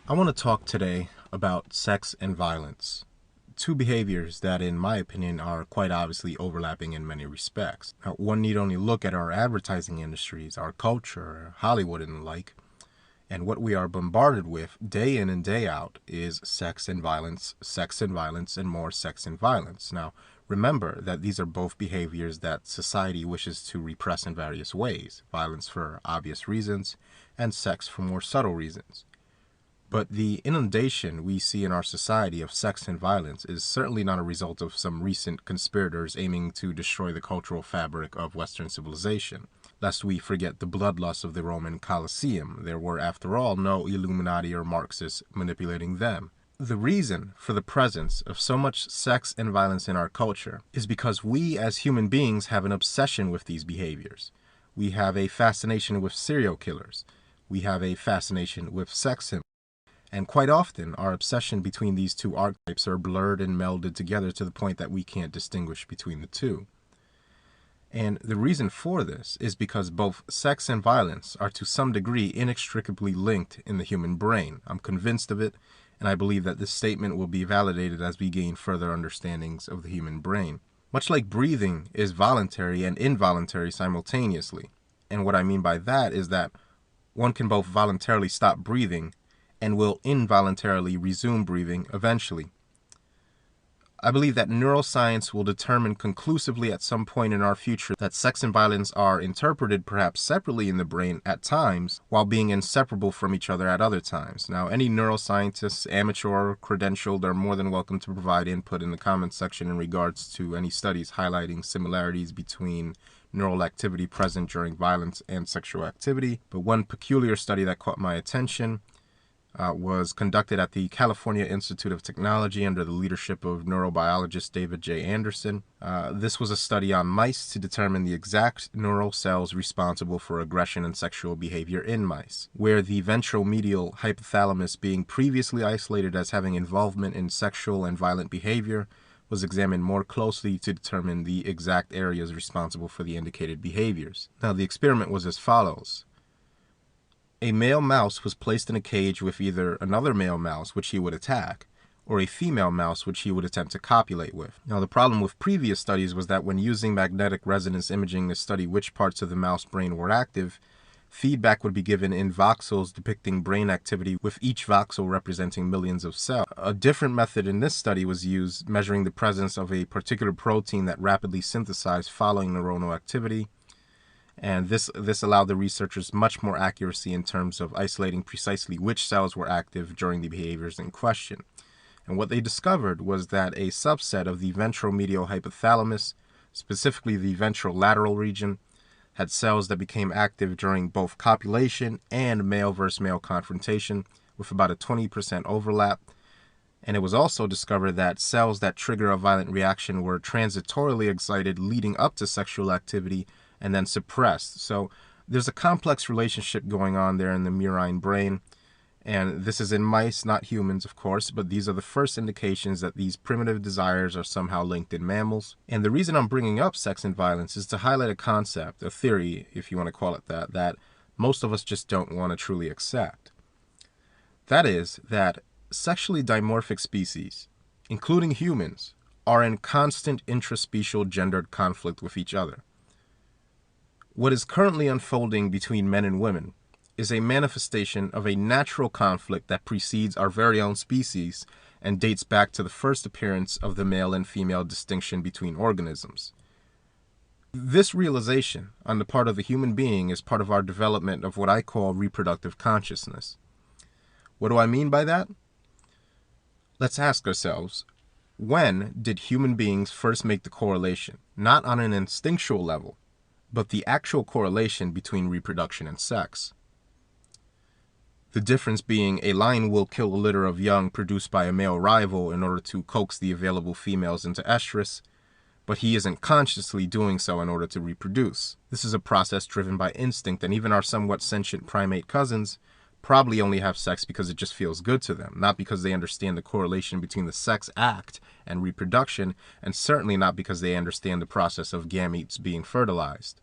I want to talk today about sex and violence, two behaviors that, in my opinion, are quite obviously overlapping in many respects. Now, one need only look at our advertising industries, our culture, Hollywood and the like, and what we are bombarded with day in and day out is sex and violence, and more sex and violence. Now, remember that these are both behaviors that society wishes to repress in various ways, violence for obvious reasons, and sex for more subtle reasons. But the inundation we see in our society of sex and violence is certainly not a result of some recent conspirators aiming to destroy the cultural fabric of Western civilization. Lest we forget the bloodlust of the Roman Colosseum, there were, after all, no Illuminati or Marxists manipulating them. The reason for the presence of so much sex and violence in our culture is because we as human beings have an obsession with these behaviors. We have a fascination with serial killers. We have a fascination with sex symbols. And quite often, our obsession between these two archetypes are blurred and melded together to the point that we can't distinguish between the two. And the reason for this is because both sex and violence are to some degree inextricably linked in the human brain. I'm convinced of it, and I believe that this statement will be validated as we gain further understandings of the human brain. Much like breathing is voluntary and involuntary simultaneously. And what I mean by that is that one can both voluntarily stop breathing and will involuntarily resume breathing eventually. I believe that neuroscience will determine conclusively at some point in our future that sex and violence are interpreted perhaps separately in the brain at times, while being inseparable from each other at other times. Now, any neuroscientists, amateur or credentialed, are more than welcome to provide input in the comments section in regards to any studies highlighting similarities between neural activity present during violence and sexual activity. But one peculiar study that caught my attention was conducted at the California Institute of Technology under the leadership of neurobiologist David J. Anderson. This was a study on mice to determine the exact neural cells responsible for aggression and sexual behavior in mice, where the ventromedial hypothalamus, being previously isolated as having involvement in sexual and violent behavior, was examined more closely to determine the exact areas responsible for the indicated behaviors. Now, the experiment was as follows. A male mouse was placed in a cage with either another male mouse, which he would attack, or a female mouse, which he would attempt to copulate with. Now, the problem with previous studies was that when using magnetic resonance imaging to study which parts of the mouse brain were active, feedback would be given in voxels depicting brain activity, with each voxel representing millions of cells. A different method in this study was used, measuring the presence of a particular protein that rapidly synthesized following neuronal activity. And this allowed the researchers much more accuracy in terms of isolating precisely which cells were active during the behaviors in question. And what they discovered was that a subset of the ventromedial hypothalamus, specifically the ventrolateral region, had cells that became active during both copulation and male versus male confrontation, with about a 20% overlap. And it was also discovered that cells that trigger a violent reaction were transitorily excited leading up to sexual activity and then suppressed. So there's a complex relationship going on there in the murine brain. And this is in mice, not humans, of course, but these are the first indications that these primitive desires are somehow linked in mammals. And the reason I'm bringing up sex and violence is to highlight a concept, a theory, if you want to call it that, that most of us just don't want to truly accept. That is, that sexually dimorphic species, including humans, are in constant intraspecial gendered conflict with each other. What is currently unfolding between men and women is a manifestation of a natural conflict that precedes our very own species and dates back to the first appearance of the male and female distinction between organisms. This realization on the part of the human being is part of our development of what I call reproductive consciousness. What do I mean by that? Let's ask ourselves, when did human beings first make the correlation, not on an instinctual level, but the actual correlation between reproduction and sex? The difference being a lion will kill a litter of young produced by a male rival in order to coax the available females into estrus, but he isn't consciously doing so in order to reproduce. This is a process driven by instinct, and even our somewhat sentient primate cousins probably only have sex because it just feels good to them, not because they understand the correlation between the sex act and reproduction, and certainly not because they understand the process of gametes being fertilized.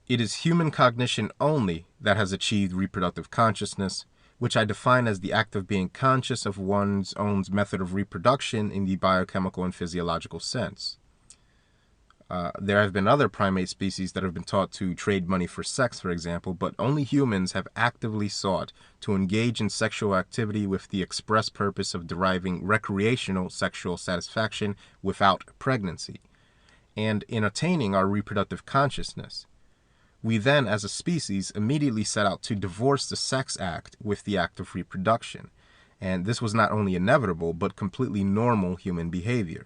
It is human cognition only that has achieved reproductive consciousness, which I define as the act of being conscious of one's own method of reproduction in the biochemical and physiological sense. There have been other primate species that have been taught to trade money for sex, for example, but only humans have actively sought to engage in sexual activity with the express purpose of deriving recreational sexual satisfaction without pregnancy, and in attaining our reproductive consciousness. We then, as a species, immediately set out to divorce the sex act with the act of reproduction, and this was not only inevitable, but completely normal human behavior.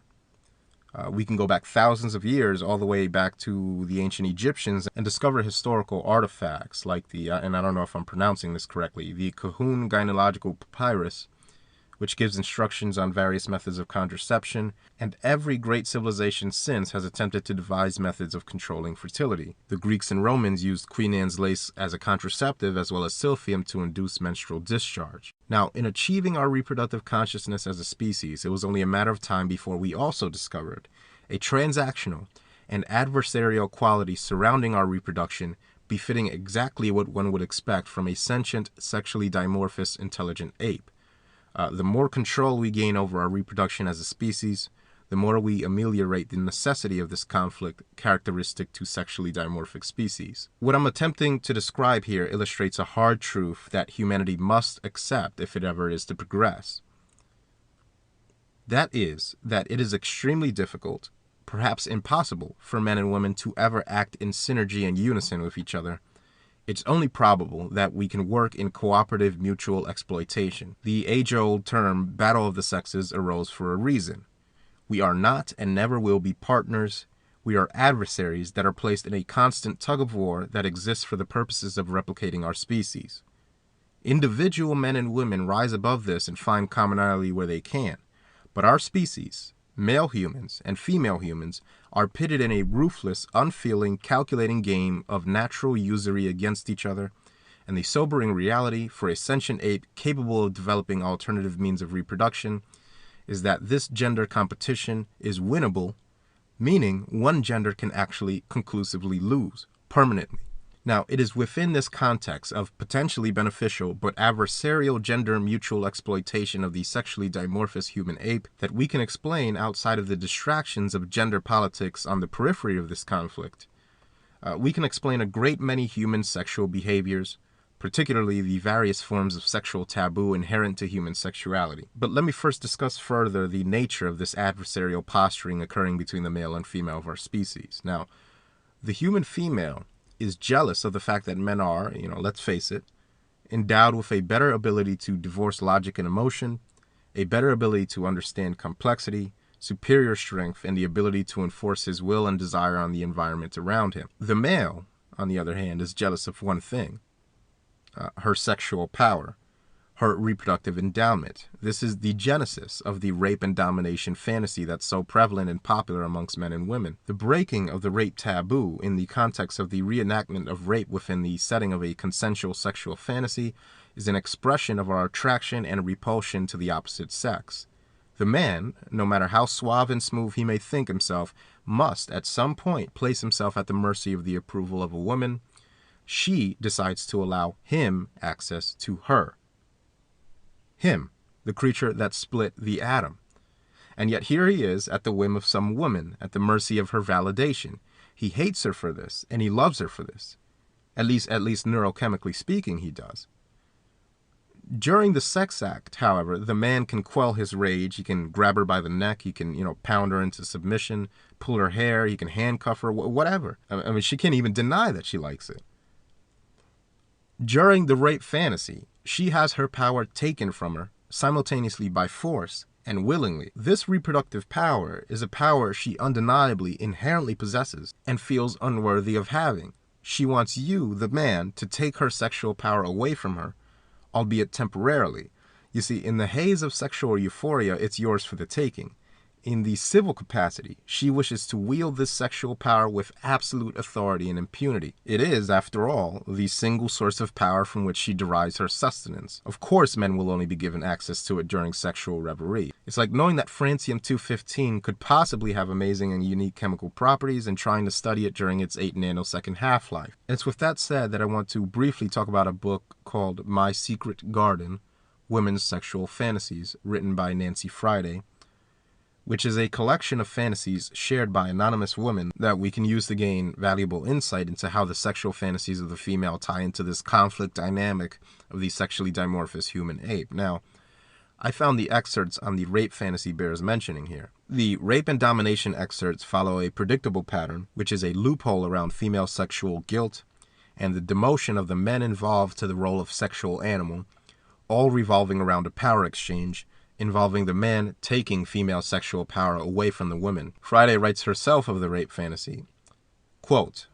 We can go back thousands of years, all the way back to the ancient Egyptians, and discover historical artifacts like the, and I don't know if I'm pronouncing this correctly, the Kahun Gynaecological Papyrus, which gives instructions on various methods of contraception, and every great civilization since has attempted to devise methods of controlling fertility. The Greeks and Romans used Queen Anne's lace as a contraceptive, as well as silphium to induce menstrual discharge. Now, in achieving our reproductive consciousness as a species, it was only a matter of time before we also discovered a transactional and adversarial quality surrounding our reproduction, befitting exactly what one would expect from a sentient, sexually dimorphous, intelligent ape. The more control we gain over our reproduction as a species, the more we ameliorate the necessity of this conflict characteristic to sexually dimorphic species. What I'm attempting to describe here illustrates a hard truth that humanity must accept if it ever is to progress. That is, that it is extremely difficult, perhaps impossible, for men and women to ever act in synergy and unison with each other. It's only probable that we can work in cooperative mutual exploitation. The age-old term battle of the sexes arose for a reason. We are not and never will be partners. We are adversaries that are placed in a constant tug-of-war that exists for the purposes of replicating our species. Individual men and women rise above this and find commonality where they can. But our species, male humans and female humans, are pitted in a ruthless, unfeeling, calculating game of natural usury against each other, and the sobering reality for a sentient ape capable of developing alternative means of reproduction is that this gender competition is winnable, meaning one gender can actually conclusively lose, permanently. Now, it is within this context of potentially beneficial but adversarial gender mutual exploitation of the sexually dimorphous human ape that we can explain, outside of the distractions of gender politics on the periphery of this conflict, we can explain a great many human sexual behaviors, particularly the various forms of sexual taboo inherent to human sexuality. But let me first discuss further the nature of this adversarial posturing occurring between the male and female of our species. Now, the human female is jealous of the fact that men are, let's face it, endowed with a better ability to divorce logic and emotion, a better ability to understand complexity, superior strength, and the ability to enforce his will and desire on the environment around him. The male, on the other hand, is jealous of one thing, her sexual power, her reproductive endowment. This is the genesis of the rape and domination fantasy that's so prevalent and popular amongst men and women. The breaking of the rape taboo in the context of the reenactment of rape within the setting of a consensual sexual fantasy is an expression of our attraction and repulsion to the opposite sex. The man, no matter how suave and smooth he may think himself, must at some point place himself at the mercy of the approval of a woman. She decides to allow him access to her. Him, the creature that split the atom. And yet here he is at the whim of some woman, at the mercy of her validation. He hates her for this, and he loves her for this. At least neurochemically speaking, he does. During the sex act, however, the man can quell his rage. He can grab her by the neck. He can, pound her into submission, pull her hair. He can handcuff her, whatever. I mean, she can't even deny that she likes it. During the rape fantasy, she has her power taken from her, simultaneously by force and willingly. This reproductive power is a power she undeniably inherently possesses and feels unworthy of having. She wants you, the man, to take her sexual power away from her, albeit temporarily. You see, in the haze of sexual euphoria, it's yours for the taking. In the civil capacity, she wishes to wield this sexual power with absolute authority and impunity. It is, after all, the single source of power from which she derives her sustenance. Of course, men will only be given access to it during sexual revelry. It's like knowing that francium-215 could possibly have amazing and unique chemical properties and trying to study it during its 8 nanosecond half-life. And it's with that said that I want to briefly talk about a book called My Secret Garden, Women's Sexual Fantasies, written by Nancy Friday, which is a collection of fantasies shared by anonymous women that we can use to gain valuable insight into how the sexual fantasies of the female tie into this conflict dynamic of the sexually dimorphous human ape. Now, I found the excerpts on the rape fantasy bears mentioning here. The rape and domination excerpts follow a predictable pattern, which is a loophole around female sexual guilt and the demotion of the men involved to the role of sexual animal, all revolving around a power exchange involving the man taking female sexual power away from the women. Friday writes herself of the rape fantasy, quote,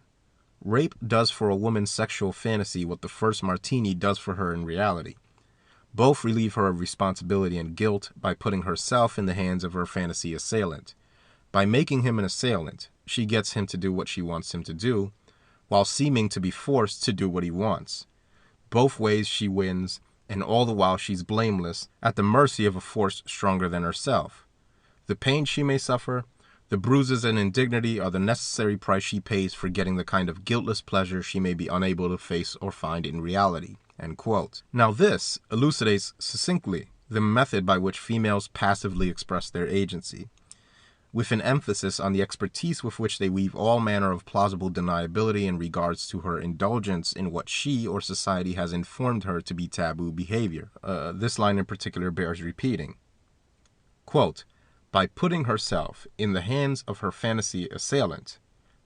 "Rape does for a woman's sexual fantasy what the first martini does for her in reality. Both relieve her of responsibility and guilt by putting herself in the hands of her fantasy assailant. By making him an assailant, she gets him to do what she wants him to do, while seeming to be forced to do what he wants. Both ways she wins, and all the while she's blameless, at the mercy of a force stronger than herself. The pain she may suffer, the bruises and indignity are the necessary price she pays for getting the kind of guiltless pleasure she may be unable to face or find in reality." End quote. Now this elucidates succinctly the method by which females passively express their agency, with an emphasis on the expertise with which they weave all manner of plausible deniability in regards to her indulgence in what she or society has informed her to be taboo behavior. This line in particular bears repeating. Quote, "By putting herself in the hands of her fantasy assailant,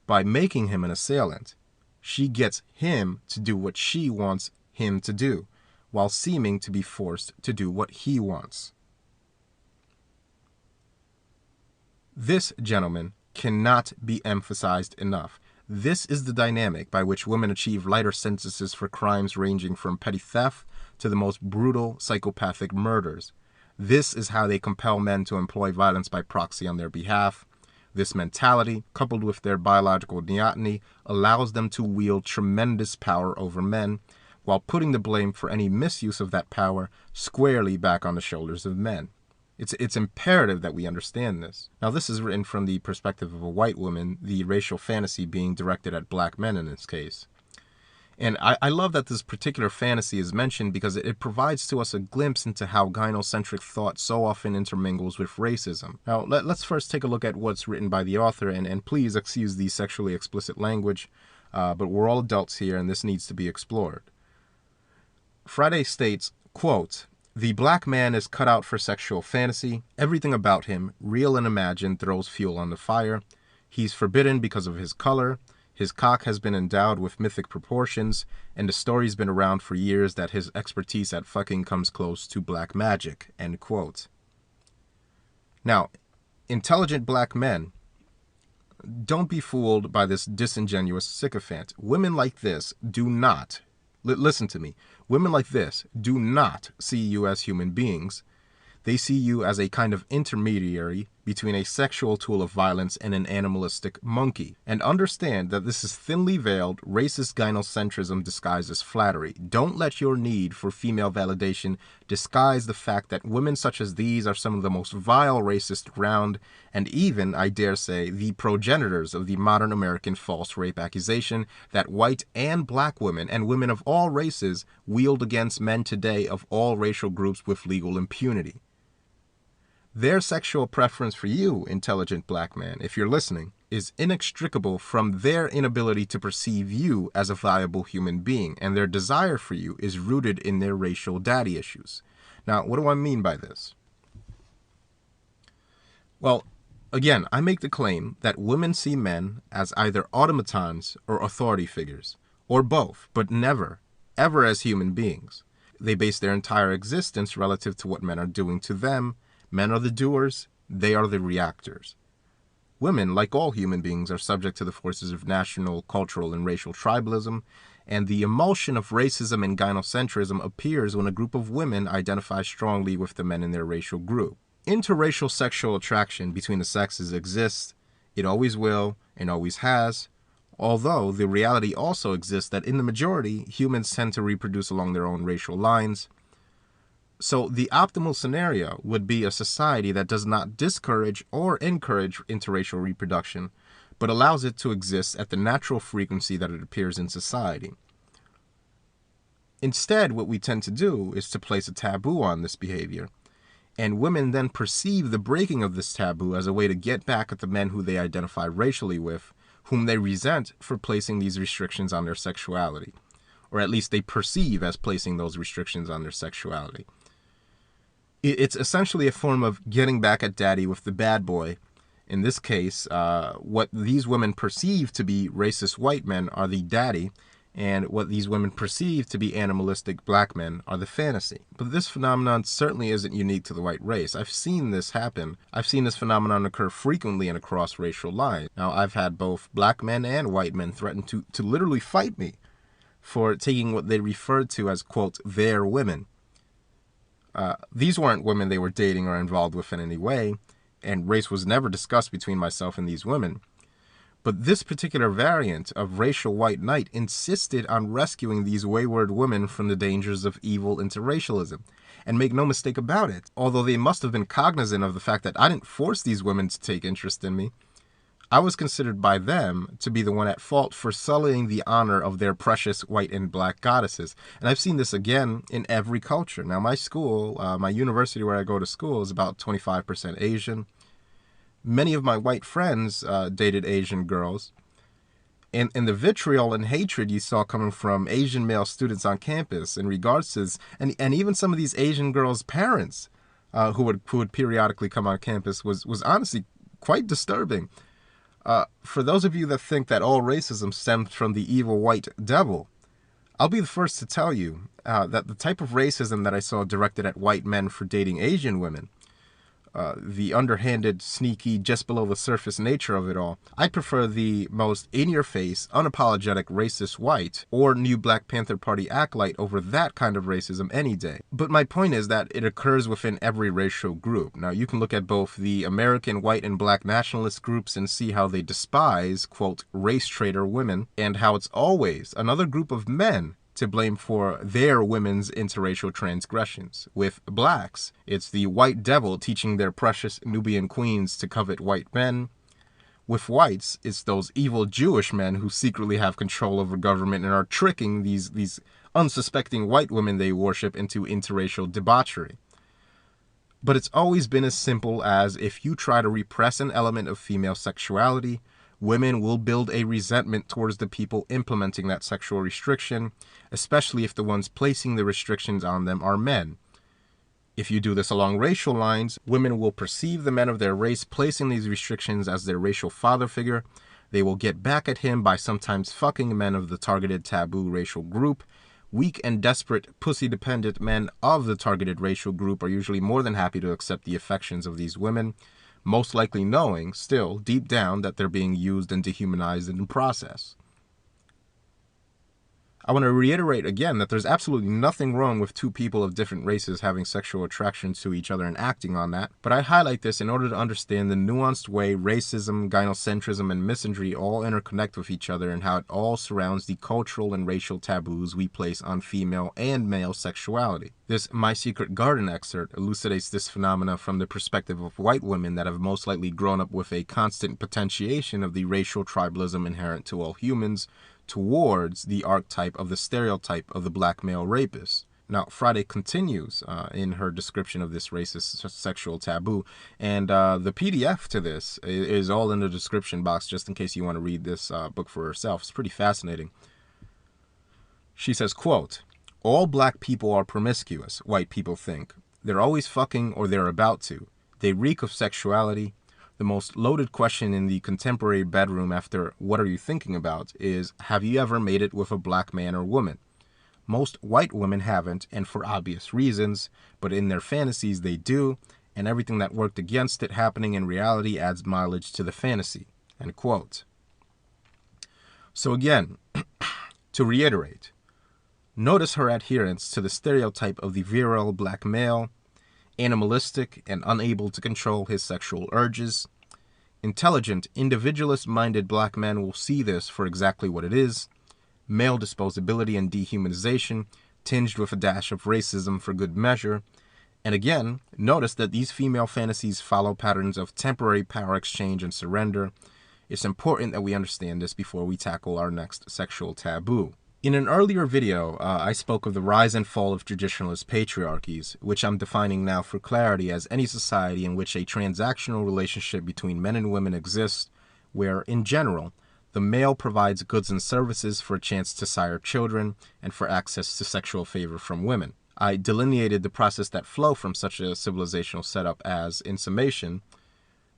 by making him an assailant, she gets him to do what she wants him to do, while seeming to be forced to do what he wants." This, gentlemen, cannot be emphasized enough. This is the dynamic by which women achieve lighter sentences for crimes ranging from petty theft to the most brutal psychopathic murders. This is how they compel men to employ violence by proxy on their behalf. This mentality, coupled with their biological neoteny, allows them to wield tremendous power over men, while putting the blame for any misuse of that power squarely back on the shoulders of men. It's imperative that we understand this. Now, this is written from the perspective of a white woman, the racial fantasy being directed at black men in this case. And I love that this particular fantasy is mentioned because it provides to us a glimpse into how gynocentric thought so often intermingles with racism. Now, let's first take a look at what's written by the author, and please excuse the sexually explicit language, but we're all adults here and this needs to be explored. Friday states, quote, "The black man is cut out for sexual fantasy. Everything about him, real and imagined, throws fuel on the fire. He's forbidden because of his color. His cock has been endowed with mythic proportions, and the story's been around for years that his expertise at fucking comes close to black magic." End quote. Now, intelligent black men, don't be fooled by this disingenuous sycophant. Women like this do not, listen to me, women like this do not see you as human beings. They see you as a kind of intermediary between a sexual tool of violence and an animalistic monkey. And understand that this is thinly veiled, racist gynocentrism disguised as flattery. Don't let your need for female validation disguise the fact that women such as these are some of the most vile racists around, and even, I dare say, the progenitors of the modern American false rape accusation that white and black women and women of all races wield against men today of all racial groups with legal impunity. Their sexual preference for you, intelligent black man, if you're listening, is inextricable from their inability to perceive you as a viable human being, and their desire for you is rooted in their racial daddy issues. Now, what do I mean by this? Well, again, I make the claim that women see men as either automatons or authority figures, or both, but never, ever as human beings. They base their entire existence relative to what men are doing to them. Men are the doers, they are the reactors. Women, like all human beings, are subject to the forces of national, cultural, and racial tribalism, and the emulsion of racism and gynocentrism appears when a group of women identify strongly with the men in their racial group. Interracial sexual attraction between the sexes exists, it always will, and always has, although the reality also exists that in the majority, humans tend to reproduce along their own racial lines. So the optimal scenario would be a society that does not discourage or encourage interracial reproduction, but allows it to exist at the natural frequency that it appears in society. Instead, what we tend to do is to place a taboo on this behavior, and women then perceive the breaking of this taboo as a way to get back at the men who they identify racially with, whom they resent for placing these restrictions on their sexuality, or at least they perceive as placing those restrictions on their sexuality. It's essentially a form of getting back at daddy with the bad boy. In this case, what these women perceive to be racist white men are the daddy, and what these women perceive to be animalistic black men are the fantasy. But this phenomenon certainly isn't unique to the white race. I've seen this happen. I've seen this phenomenon occur frequently and across racial lines. Now, I've had both black men and white men threaten to literally fight me for taking what they referred to as, quote, their women. These weren't women they were dating or involved with in any way, and race was never discussed between myself and these women. But this particular variant of racial white knight insisted on rescuing these wayward women from the dangers of evil interracialism. And make no mistake about it, although they must have been cognizant of the fact that I didn't force these women to take interest in me, I was considered by them to be the one at fault for sullying the honor of their precious white and black goddesses. And I've seen this again in every culture. Now, my school, my university where I go to school is about 25% Asian. Many of my white friends dated Asian girls, and the vitriol and hatred you saw coming from Asian male students on campus in regards to this, and even some of these Asian girls' parents who would periodically come on campus was honestly quite disturbing. For those of you that think that all racism stems from the evil white devil, I'll be the first to tell you that the type of racism that I saw directed at white men for dating Asian women, the underhanded, sneaky, just below the surface nature of it all, I prefer the most in-your-face, unapologetic racist white or new Black Panther Party acolyte over that kind of racism any day. But my point is that it occurs within every racial group. Now, you can look at both the American white and black nationalist groups and see how they despise, quote, race traitor women, and how it's always another group of men to blame for their women's interracial transgressions. With blacks, it's the white devil teaching their precious Nubian queens to covet white men. With whites, it's those evil Jewish men who secretly have control over government and are tricking these unsuspecting white women they worship into interracial debauchery. But it's always been as simple as if you try to repress an element of female sexuality, women will build a resentment towards the people implementing that sexual restriction, especially if the ones placing the restrictions on them are men. If you do this along racial lines, women will perceive the men of their race placing these restrictions as their racial father figure. They will get back at him by sometimes fucking men of the targeted taboo racial group. Weak and desperate, pussy-dependent men of the targeted racial group are usually more than happy to accept the affections of these women, most likely knowing, still, deep down, that they're being used and dehumanized in the process. I want to reiterate again that there's absolutely nothing wrong with two people of different races having sexual attractions to each other and acting on that, but I highlight this in order to understand the nuanced way racism, gynocentrism, and misandry all interconnect with each other and how it all surrounds the cultural and racial taboos we place on female and male sexuality. This My Secret Garden excerpt elucidates this phenomena from the perspective of white women that have most likely grown up with a constant potentiation of the racial tribalism inherent to all humans, towards the archetype of the stereotype of the black male rapist. Now, Friday continues in her description of this racist sexual taboo, and the PDF to this is all in the description box just in case you want to read this book for yourself. It's pretty fascinating. She says, quote, "All black people are promiscuous, white people think. They're always fucking or they're about to. They reek of sexuality. The most loaded question in the contemporary bedroom after what are you thinking about is, have you ever made it with a black man or woman? Most white women haven't, and for obvious reasons, but in their fantasies they do, and everything that worked against it happening in reality adds mileage to the fantasy." End quote. So again, to reiterate, notice her adherence to the stereotype of the virile black male animalistic and unable to control his sexual urges. Intelligent, individualist-minded black men will see this for exactly what it is: male disposability and dehumanization, tinged with a dash of racism for good measure. And again, notice that these female fantasies follow patterns of temporary power exchange and surrender. It's important that we understand this before we tackle our next sexual taboo. In an earlier video, I spoke of the rise and fall of traditionalist patriarchies, which I'm defining now for clarity as any society in which a transactional relationship between men and women exists, where, in general, the male provides goods and services for a chance to sire children and for access to sexual favor from women. I delineated the process that flow from such a civilizational setup as, in summation,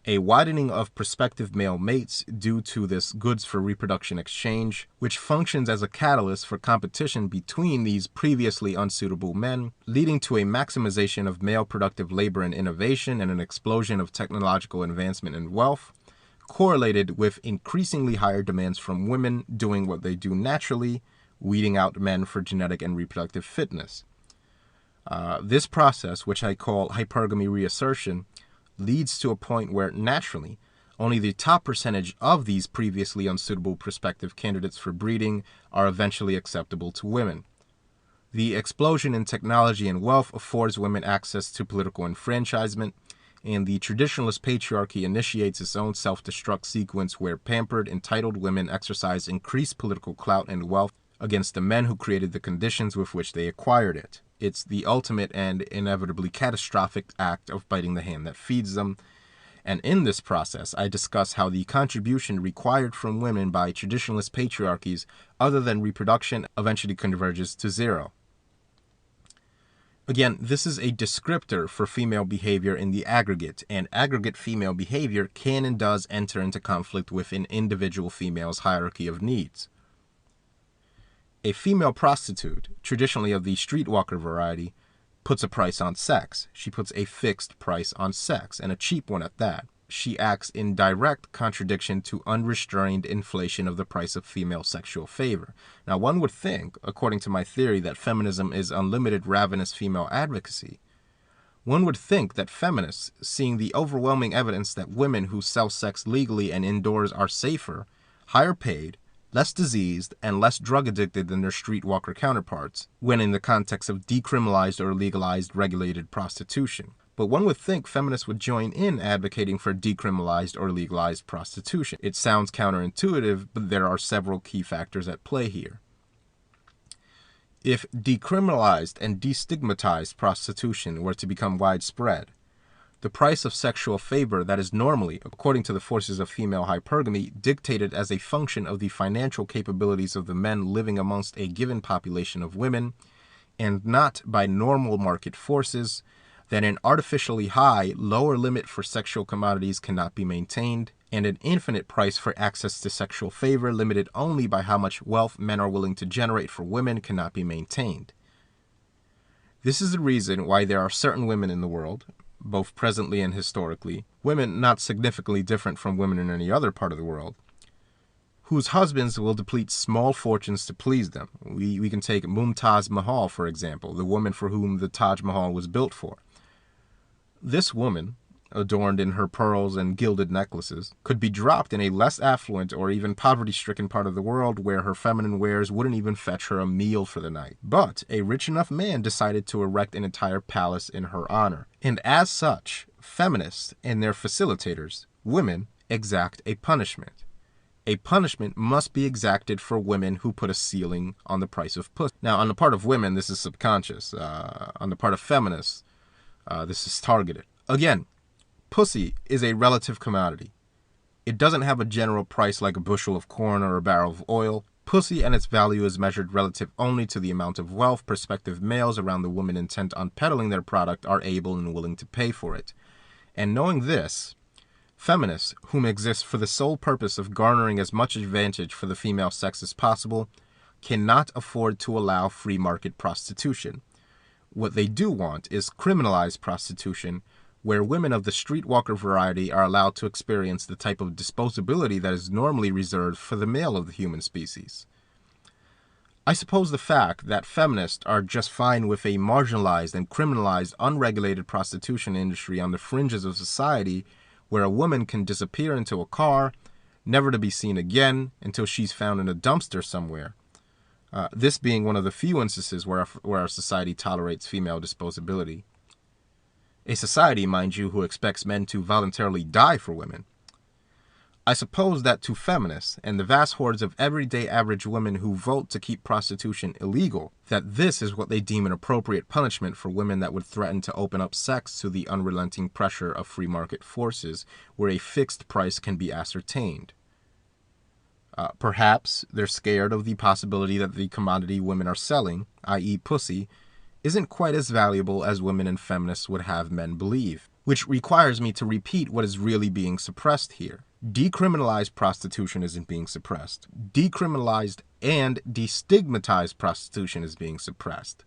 a widening of prospective male mates due to this goods for reproduction exchange, which functions as a catalyst for competition between these previously unsuitable men, leading to a maximization of male productive labor and innovation and an explosion of technological advancement and wealth, correlated with increasingly higher demands from women doing what they do naturally, weeding out men for genetic and reproductive fitness. This process, which I call hypergamy reassertion, leads to a point where, naturally, only the top percentage of these previously unsuitable prospective candidates for breeding are eventually acceptable to women. The explosion in technology and wealth affords women access to political enfranchisement, and the traditionalist patriarchy initiates its own self-destruct sequence where pampered, entitled women exercise increased political clout and wealth against the men who created the conditions with which they acquired it. It's the ultimate and inevitably catastrophic act of biting the hand that feeds them. And in this process, I discuss how the contribution required from women by traditionalist patriarchies, other than reproduction, eventually converges to zero. Again, this is a descriptor for female behavior in the aggregate, and aggregate female behavior can and does enter into conflict with an individual female's hierarchy of needs. A female prostitute, traditionally of the streetwalker variety, puts a price on sex. She puts a fixed price on sex, and a cheap one at that. She acts in direct contradiction to unrestrained inflation of the price of female sexual favor. Now, one would think, according to my theory, that feminism is unlimited ravenous female advocacy. One would think that feminists, seeing the overwhelming evidence that women who sell sex legally and indoors are safer, higher paid, less diseased, and less drug-addicted than their streetwalker counterparts, when in the context of decriminalized or legalized regulated prostitution. But one would think feminists would join in advocating for decriminalized or legalized prostitution. It sounds counterintuitive, but there are several key factors at play here. If decriminalized and destigmatized prostitution were to become widespread, the price of sexual favor that is normally, according to the forces of female hypergamy, dictated as a function of the financial capabilities of the men living amongst a given population of women, and not by normal market forces, then an artificially high, lower limit for sexual commodities cannot be maintained, and an infinite price for access to sexual favor limited only by how much wealth men are willing to generate for women cannot be maintained. This is the reason why there are certain women in the world, both presently and historically, women not significantly different from women in any other part of the world, whose husbands will deplete small fortunes to please them. We can take Mumtaz Mahal, for example, the woman for whom the Taj Mahal was built for. This woman, adorned in her pearls and gilded necklaces, could be dropped in a less affluent or even poverty-stricken part of the world where her feminine wares wouldn't even fetch her a meal for the night. But a rich enough man decided to erect an entire palace in her honor. And as such, feminists and their facilitators, women, exact a punishment. A punishment must be exacted for women who put a ceiling on the price of pussy. Now, on the part of women, this is subconscious. On the part of feminists, this is targeted. Again, pussy is a relative commodity. It doesn't have a general price like a bushel of corn or a barrel of oil. Pussy and its value is measured relative only to the amount of wealth prospective males around the woman intent on peddling their product are able and willing to pay for it. And knowing this, feminists, whom exist for the sole purpose of garnering as much advantage for the female sex as possible, cannot afford to allow free market prostitution. What they do want is criminalized prostitution, where women of the streetwalker variety are allowed to experience the type of disposability that is normally reserved for the male of the human species. I suppose the fact that feminists are just fine with a marginalized and criminalized, unregulated prostitution industry on the fringes of society, where a woman can disappear into a car, never to be seen again until she's found in a dumpster somewhere. This being one of the few instances where our society tolerates female disposability. A society, mind you, who expects men to voluntarily die for women. I suppose that to feminists and the vast hordes of everyday average women who vote to keep prostitution illegal, that this is what they deem an appropriate punishment for women that would threaten to open up sex to the unrelenting pressure of free market forces where a fixed price can be ascertained. Perhaps they're scared of the possibility that the commodity women are selling, i.e. pussy, isn't quite as valuable as women and feminists would have men believe, which requires me to repeat what is really being suppressed here. Decriminalized prostitution isn't being suppressed. Decriminalized and destigmatized prostitution is being suppressed.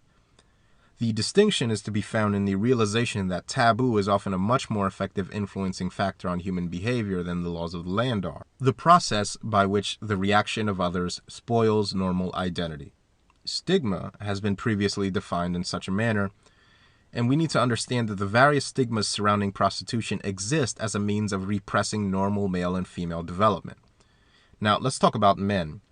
The distinction is to be found in the realization that taboo is often a much more effective influencing factor on human behavior than the laws of the land are. The process by which the reaction of others spoils normal identity. Stigma has been previously defined in such a manner, and we need to understand that the various stigmas surrounding prostitution exist as a means of repressing normal male and female development. Now, let's talk about men.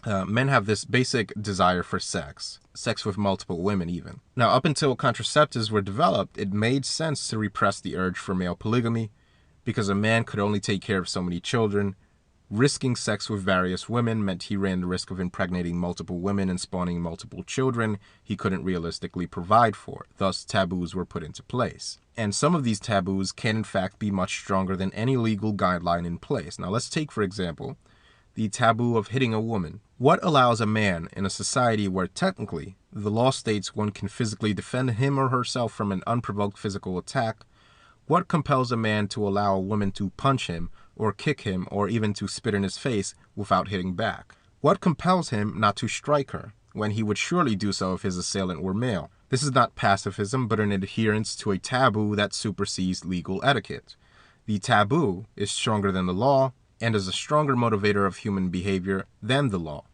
Men have this basic desire for sex with multiple women even. Now, up until contraceptives were developed, it made sense to repress the urge for male polygamy because a man could only take care of so many children. Risking sex with various women meant he ran the risk of impregnating multiple women and spawning multiple children he couldn't realistically provide for. Thus, taboos were put into place. And some of these taboos can in fact be much stronger than any legal guideline in place. Now, let's take, for example, the taboo of hitting a woman. What allows a man in a society where technically the law states one can physically defend him or herself from an unprovoked physical attack? What compels a man to allow a woman to punch him or kick him or even to spit in his face without hitting back? What compels him not to strike her when he would surely do so if his assailant were male? This is not pacifism but an adherence to a taboo that supersedes legal etiquette. The taboo is stronger than the law and is a stronger motivator of human behavior than the law.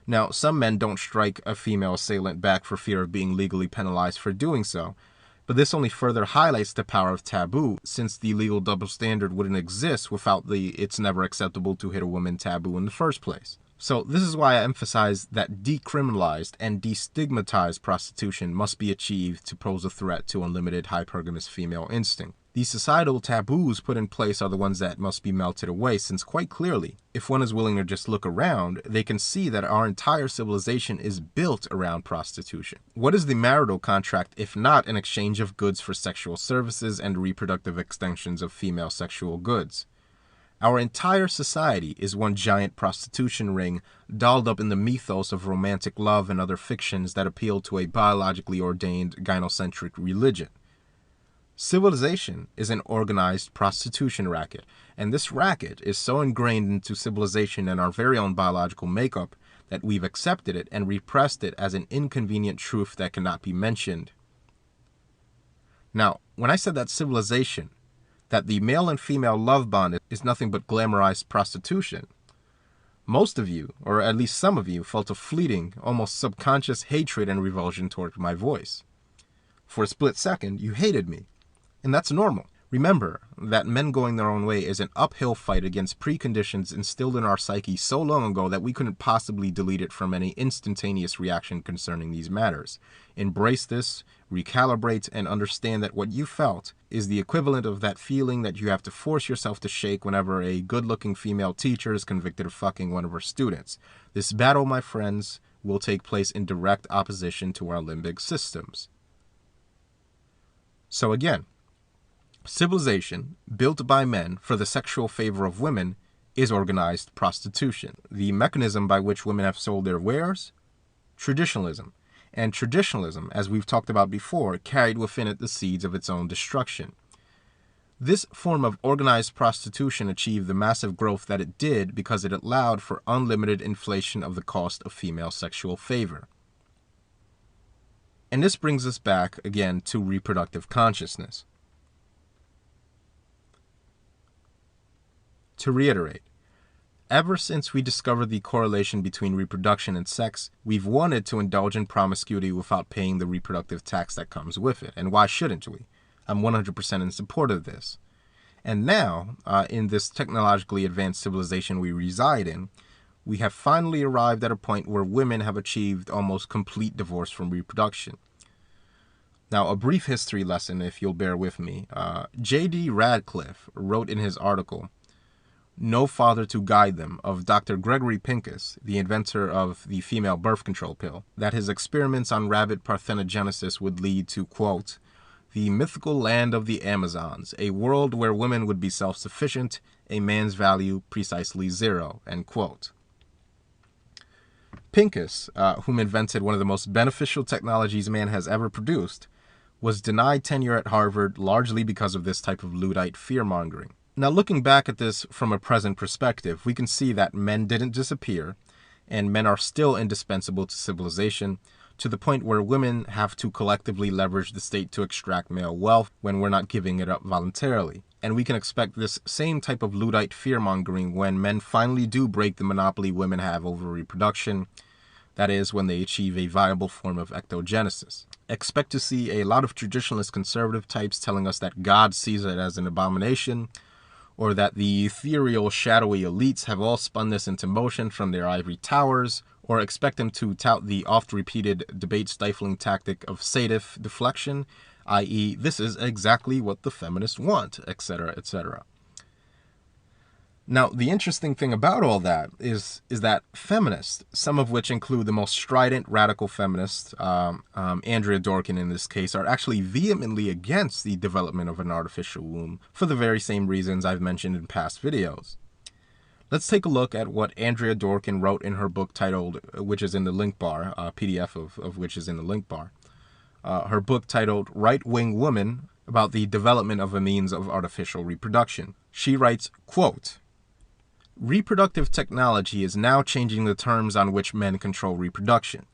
Now, some men don't strike a female assailant back for fear of being legally penalized for doing so, but this only further highlights the power of taboo, since the legal double standard wouldn't exist without the "it's never acceptable to hit a woman" taboo in the first place. So this is why I emphasize that decriminalized and destigmatized prostitution must be achieved to pose a threat to unlimited hypergamous female instinct. These societal taboos put in place are the ones that must be melted away, since quite clearly, if one is willing to just look around, they can see that our entire civilization is built around prostitution. What is the marital contract if not an exchange of goods for sexual services and reproductive extensions of female sexual goods? Our entire society is one giant prostitution ring dolled up in the mythos of romantic love and other fictions that appeal to a biologically ordained gynocentric religion. Civilization is an organized prostitution racket, and this racket is so ingrained into civilization and our very own biological makeup that we've accepted it and repressed it as an inconvenient truth that cannot be mentioned. Now, when I said that civilization, that the male and female love bond is nothing but glamorized prostitution, most of you, or at least some of you, felt a fleeting, almost subconscious hatred and revulsion toward my voice. For a split second, you hated me. And that's normal. Remember that men going their own way is an uphill fight against preconditions instilled in our psyche so long ago that we couldn't possibly delete it from any instantaneous reaction concerning these matters. Embrace this, recalibrate, and understand that what you felt is the equivalent of that feeling that you have to force yourself to shake whenever a good-looking female teacher is convicted of fucking one of her students. This battle, my friends, will take place in direct opposition to our limbic systems. So again, civilization, built by men for the sexual favor of women, is organized prostitution. The mechanism by which women have sold their wares? Traditionalism. And traditionalism, as we've talked about before, carried within it the seeds of its own destruction. This form of organized prostitution achieved the massive growth that it did because it allowed for unlimited inflation of the cost of female sexual favor. And this brings us back again to reproductive consciousness. To reiterate, Ever since we discovered the correlation between reproduction and sex, we've wanted to indulge in promiscuity without paying the reproductive tax that comes with it. And why shouldn't we? I'm 100% in support of this. And now, in this technologically advanced civilization we reside in, we have finally arrived at a point where women have achieved almost complete divorce from reproduction. Now, a brief history lesson, if you'll bear with me. J.D. Ratcliffe wrote in his article, No Father to Guide Them, of Dr. Gregory Pincus, the inventor of the female birth control pill, that his experiments on rabbit parthenogenesis would lead to, quote, the mythical land of the Amazons, a world where women would be self-sufficient, a man's value precisely zero, end quote. Pincus, whom invented one of the most beneficial technologies man has ever produced, was denied tenure at Harvard largely because of this type of Luddite fear-mongering. Now, looking back at this from a present perspective, we can see that men didn't disappear, and men are still indispensable to civilization, to the point where women have to collectively leverage the state to extract male wealth when we're not giving it up voluntarily. And we can expect this same type of Luddite fear-mongering when men finally do break the monopoly women have over reproduction, that is, when they achieve a viable form of ectogenesis. Expect to see a lot of traditionalist conservative types telling us that God sees it as an abomination, or that the ethereal, shadowy elites have all spun this into motion from their ivory towers, or expect them to tout the oft-repeated debate-stifling tactic of sative deflection, i.e., this is exactly what the feminists want, etc., etc. Now, the interesting thing about all that is that feminists, some of which include the most strident radical feminists, Andrea dworkin in this case, are actually vehemently against the development of an artificial womb for the very same reasons I've mentioned in past videos. Let's take a look at what Andrea dworkin wrote in her book titled, which is in the link bar, PDF of which is in the link bar. Her book titled Right-Wing Woman, about the development of a means of artificial reproduction. She writes, quote, reproductive technology is now changing the terms on which men control reproduction.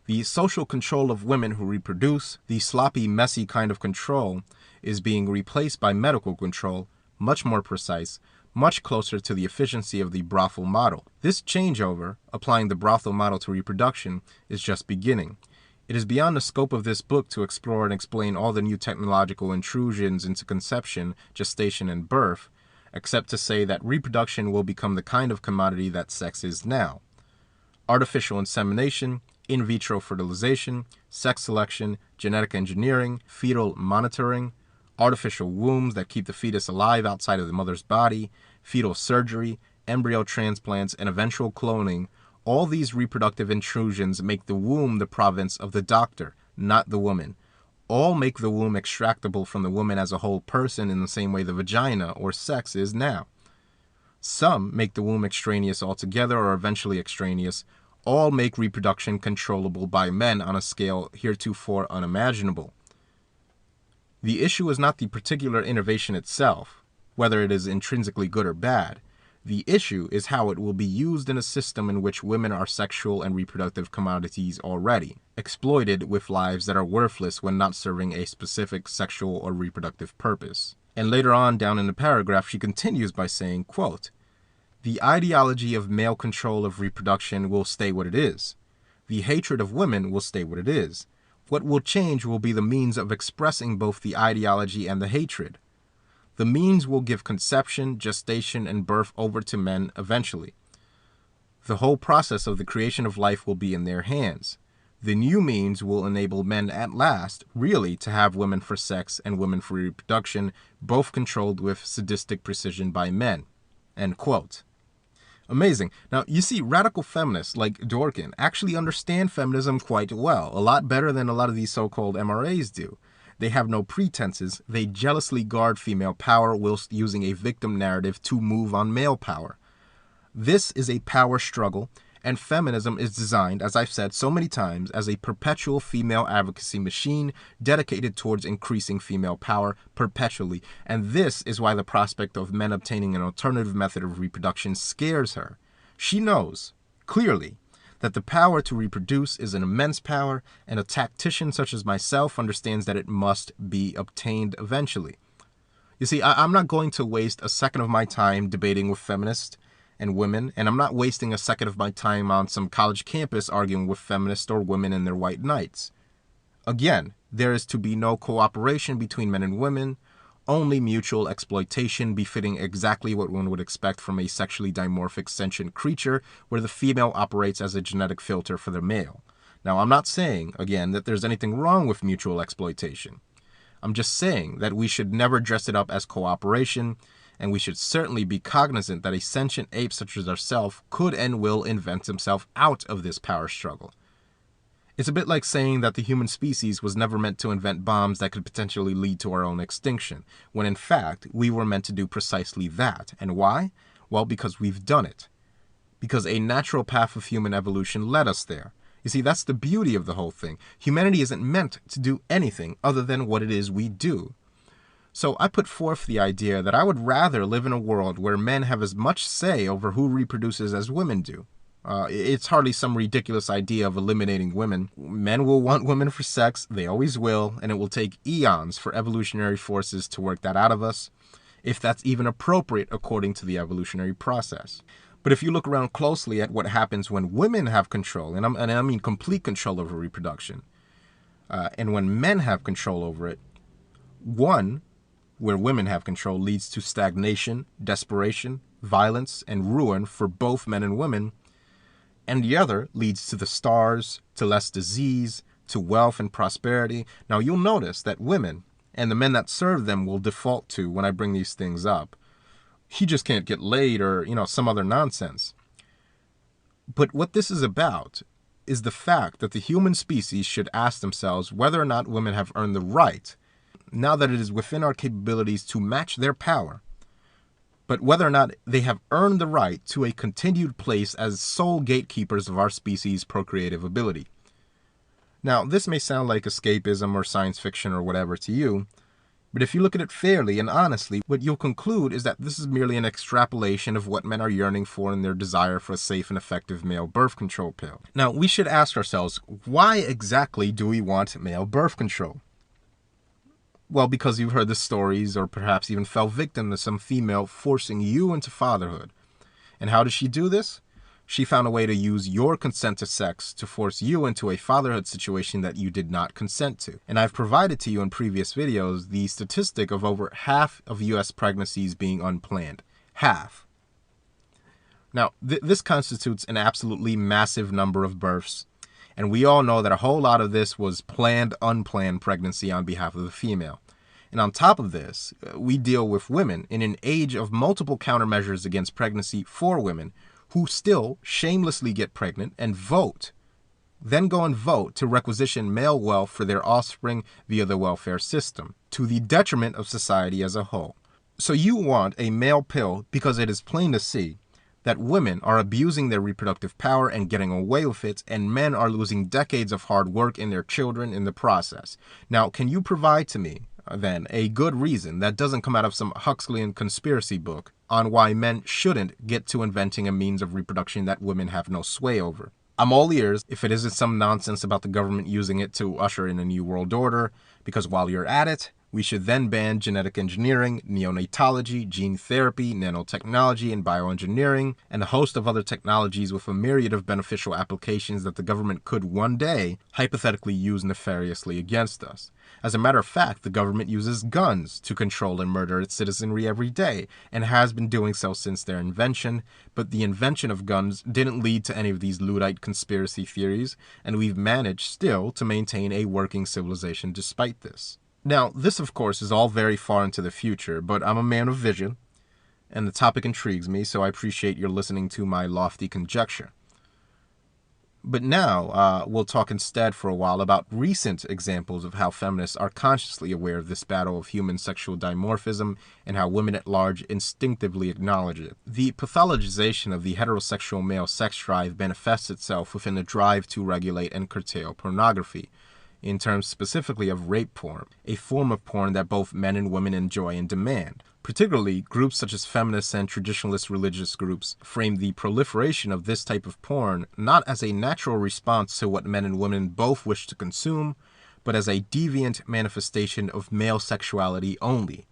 The social control of women who reproduce, the sloppy, messy kind of control, is being replaced by medical control, much more precise, much closer to the efficiency of the brothel model. This changeover, applying the brothel model to reproduction, is just beginning. It is beyond the scope of this book to explore and explain all the new technological intrusions into conception, gestation, and birth, except to say that reproduction will become the kind of commodity that sex is now. Artificial insemination, in vitro fertilization, sex selection, genetic engineering, fetal monitoring, artificial wombs that keep the fetus alive outside of the mother's body, fetal surgery, embryo transplants, and eventual cloning, all these reproductive intrusions make the womb the province of the doctor, not the woman. All make the womb extractable from the woman as a whole person in the same way the vagina or sex is now. Some make the womb extraneous altogether or eventually extraneous. All make reproduction controllable by men on a scale heretofore unimaginable. The issue is not the particular innovation itself, whether it is intrinsically good or bad. The issue is how it will be used in a system in which women are sexual and reproductive commodities already, exploited with lives that are worthless when not serving a specific sexual or reproductive purpose. And later on down in the paragraph, she continues by saying, quote, the ideology of male control of reproduction will stay what it is. The hatred of women will stay what it is. What will change will be the means of expressing both the ideology and the hatred. The means will give conception, gestation, and birth over to men eventually. The whole process of the creation of life will be in their hands. The new means will enable men at last, really, to have women for sex and women for reproduction, both controlled with sadistic precision by men. End quote. Amazing. Now, you see, radical feminists like dworkin actually understand feminism quite well, a lot better than a lot of these so-called MRAs do. They have no pretenses. They jealously guard female power whilst using a victim narrative to move on male power. This is a power struggle, and feminism is designed, as I've said so many times, as a perpetual female advocacy machine dedicated towards increasing female power perpetually. And this is why the prospect of men obtaining an alternative method of reproduction scares her. She knows, clearly, that the power to reproduce is an immense power, and a tactician such as myself understands that it must be obtained eventually. You see, I'm not going to waste a second of my time debating with feminists, and women, and I'm not wasting a second of my time on some college campus arguing with feminists or women in their white knights. Again, there is to be no cooperation between men and women, only mutual exploitation befitting exactly what one would expect from a sexually dimorphic sentient creature where the female operates as a genetic filter for the male. Now, I'm not saying, again, that there's anything wrong with mutual exploitation. I'm just saying that we should never dress it up as cooperation, and we should certainly be cognizant that a sentient ape such as ourselves could and will invent himself out of this power struggle. It's a bit like saying that the human species was never meant to invent bombs that could potentially lead to our own extinction, when in fact, we were meant to do precisely that. And why? Well, because we've done it. Because a natural path of human evolution led us there. You see, that's the beauty of the whole thing. Humanity isn't meant to do anything other than what it is we do. So I put forth the idea that I would rather live in a world where men have as much say over who reproduces as women do. It's hardly some ridiculous idea of eliminating women. Men will want women for sex, they always will, and it will take eons for evolutionary forces to work that out of us, if that's even appropriate according to the evolutionary process. But if you look around closely at what happens when women have control, and I mean complete control over reproduction, and when men have control over it, one, where women have control, leads to stagnation, desperation, violence, and ruin for both men and women, and the other leads to the stars, to less disease, to wealth and prosperity. Now, you'll notice that women and the men that serve them will default to when I bring these things up. He just can't get laid or, some other nonsense. But what this is about is the fact that the human species should ask themselves whether or not women have earned the right, now that it is within our capabilities to match their power, but whether or not they have earned the right to a continued place as sole gatekeepers of our species' procreative ability. Now, this may sound like escapism or science fiction or whatever to you, but if you look at it fairly and honestly, what you'll conclude is that this is merely an extrapolation of what men are yearning for in their desire for a safe and effective male birth control pill. Now, we should ask ourselves, why exactly do we want male birth control? Well, because you've heard the stories or perhaps even fell victim to some female forcing you into fatherhood. And how does she do this? She found a way to use your consent to sex to force you into a fatherhood situation that you did not consent to. And I've provided to you in previous videos the statistic of over half of U.S. pregnancies being unplanned. Half. Now, this constitutes an absolutely massive number of births. And we all know that a whole lot of this was planned, unplanned pregnancy on behalf of the female. And on top of this, we deal with women in an age of multiple countermeasures against pregnancy for women who still shamelessly get pregnant and vote, then go and vote to requisition male wealth for their offspring via the welfare system, to the detriment of society as a whole. So you want a male pill because it is plain to see that women are abusing their reproductive power and getting away with it, and men are losing decades of hard work in their children in the process. Now, can you provide to me, then, a good reason that doesn't come out of some Huxleyan conspiracy book on why men shouldn't get to inventing a means of reproduction that women have no sway over? I'm all ears if it isn't some nonsense about the government using it to usher in a new world order, because while you're at it, we should then ban genetic engineering, neonatology, gene therapy, nanotechnology, and bioengineering, and a host of other technologies with a myriad of beneficial applications that the government could one day hypothetically use nefariously against us. As a matter of fact, the government uses guns to control and murder its citizenry every day, and has been doing so since their invention, but the invention of guns didn't lead to any of these Luddite conspiracy theories, and we've managed still to maintain a working civilization despite this. Now, this, of course, is all very far into the future, but I'm a man of vision, and the topic intrigues me, so I appreciate your listening to my lofty conjecture. But now, we'll talk instead for a while about recent examples of how feminists are consciously aware of this battle of human sexual dimorphism and how women at large instinctively acknowledge it. The pathologization of the heterosexual male sex drive manifests itself within the drive to regulate and curtail pornography, in terms specifically of rape porn, a form of porn that both men and women enjoy and demand. Particularly, groups such as feminists and traditionalist religious groups frame the proliferation of this type of porn not as a natural response to what men and women both wish to consume, but as a deviant manifestation of male sexuality only.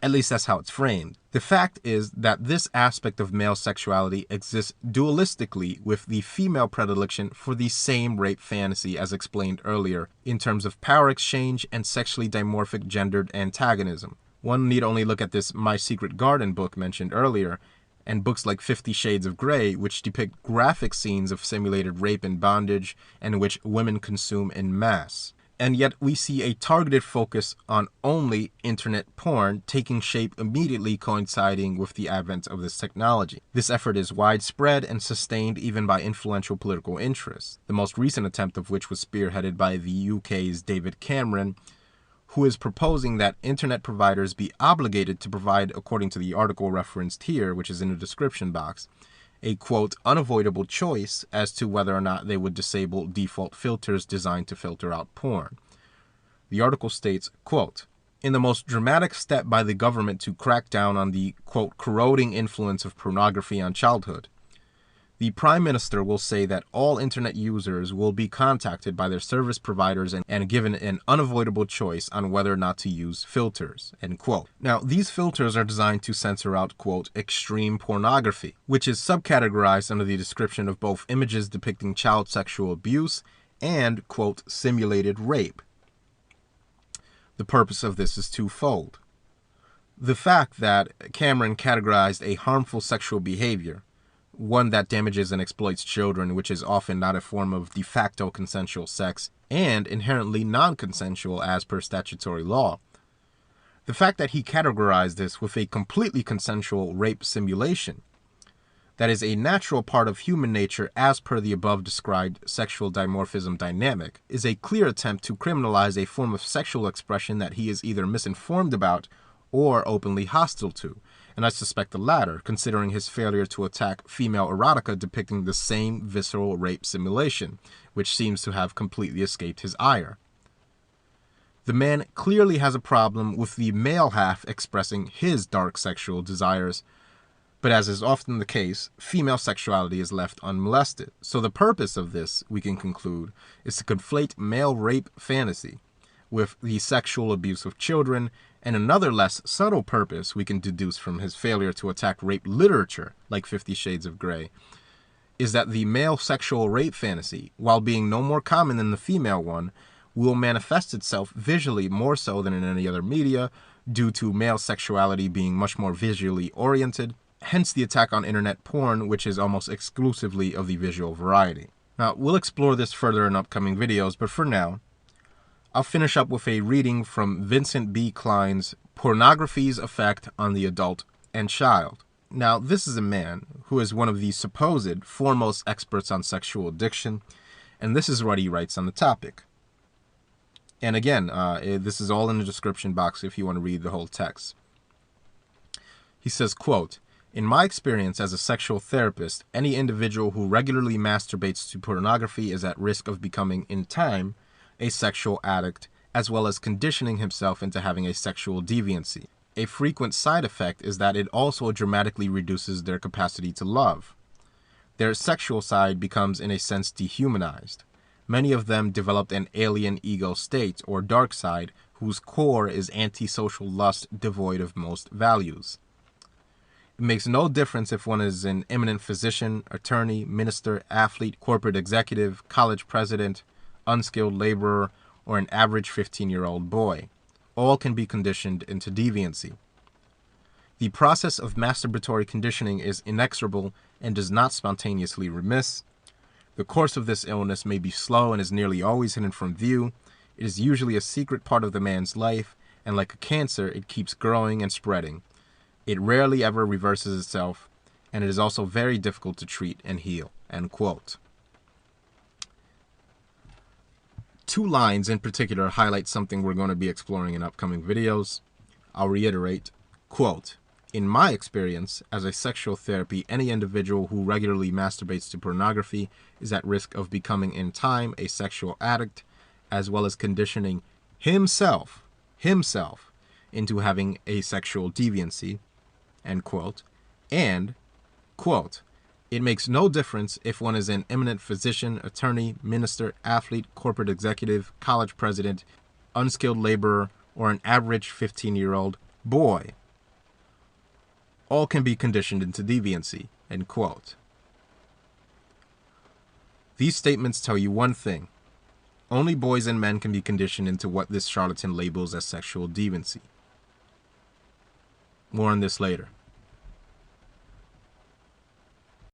At least that's how it's framed. The fact is that this aspect of male sexuality exists dualistically with the female predilection for the same rape fantasy as explained earlier in terms of power exchange and sexually dimorphic gendered antagonism. One need only look at this My Secret Garden book mentioned earlier, and books like 50 Shades of Grey, which depict graphic scenes of simulated rape and bondage, and which women consume en masse. And yet we see a targeted focus on only internet porn taking shape immediately coinciding with the advent of this technology. This effort is widespread and sustained even by influential political interests, the most recent attempt of which was spearheaded by the UK's David Cameron, who is proposing that internet providers be obligated to provide, according to the article referenced here, which is in the description box, a, quote, unavoidable choice as to whether or not they would disable default filters designed to filter out porn. The article states, quote, in the most dramatic step by the government to crack down on the, quote, corroding influence of pornography on childhood, the Prime Minister will say that all internet users will be contacted by their service providers and given an unavoidable choice on whether or not to use filters, end quote. Now, these filters are designed to censor out, quote, extreme pornography, which is subcategorized under the description of both images depicting child sexual abuse and, quote, simulated rape. The purpose of this is twofold. The fact that Cameron categorized a harmful sexual behavior, one that damages and exploits children, which is often not a form of de facto consensual sex, and inherently non-consensual as per statutory law. The fact that he categorized this with a completely consensual rape simulation, that is a natural part of human nature as per the above described sexual dimorphism dynamic, is a clear attempt to criminalize a form of sexual expression that he is either misinformed about or openly hostile to. And I suspect the latter, considering his failure to attack female erotica depicting the same visceral rape simulation, which seems to have completely escaped his ire. The man clearly has a problem with the male half expressing his dark sexual desires, but as is often the case, female sexuality is left unmolested. So the purpose of this, we can conclude, is to conflate male rape fantasy with the sexual abuse of children, and another less subtle purpose we can deduce from his failure to attack rape literature, like 50 Shades of Grey, is that the male sexual rape fantasy, while being no more common than the female one, will manifest itself visually more so than in any other media, due to male sexuality being much more visually oriented, hence the attack on internet porn, which is almost exclusively of the visual variety. Now, we'll explore this further in upcoming videos, but for now, I'll finish up with a reading from Vincent B. Cline's Pornography's Effect on the Adult and Child. Now, this is a man who is one of the supposed foremost experts on sexual addiction, and this is what he writes on the topic. And again, this is all in the description box if you want to read the whole text. He says, quote, in my experience as a sexual therapist, any individual who regularly masturbates to pornography is at risk of becoming, in time, a sexual addict, as well as conditioning himself into having a sexual deviancy. A frequent side effect is that it also dramatically reduces their capacity to love. Their sexual side becomes, in a sense, dehumanized. Many of them developed an alien ego state, or dark side, whose core is antisocial lust devoid of most values. It makes no difference if one is an eminent physician, attorney, minister, athlete, corporate executive, college president, unskilled laborer, or an average 15-year-old boy. All can be conditioned into deviancy. The process of masturbatory conditioning is inexorable and does not spontaneously remiss. The course of this illness may be slow and is nearly always hidden from view. It is usually a secret part of the man's life, and like a cancer, it keeps growing and spreading. It rarely ever reverses itself, and it is also very difficult to treat and heal, end quote. Two lines in particular highlight something we're going to be exploring in upcoming videos. I'll reiterate, quote, in my experience as a sexual therapy, any individual who regularly masturbates to pornography is at risk of becoming in time a sexual addict, as well as conditioning himself into having a sexual deviancy, end quote, and, quote, it makes no difference if one is an eminent physician, attorney, minister, athlete, corporate executive, college president, unskilled laborer, or an average 15-year-old boy. all can be conditioned into deviancy, end quote. These statements tell you one thing. Only boys and men can be conditioned into what this charlatan labels as sexual deviancy. More on this later.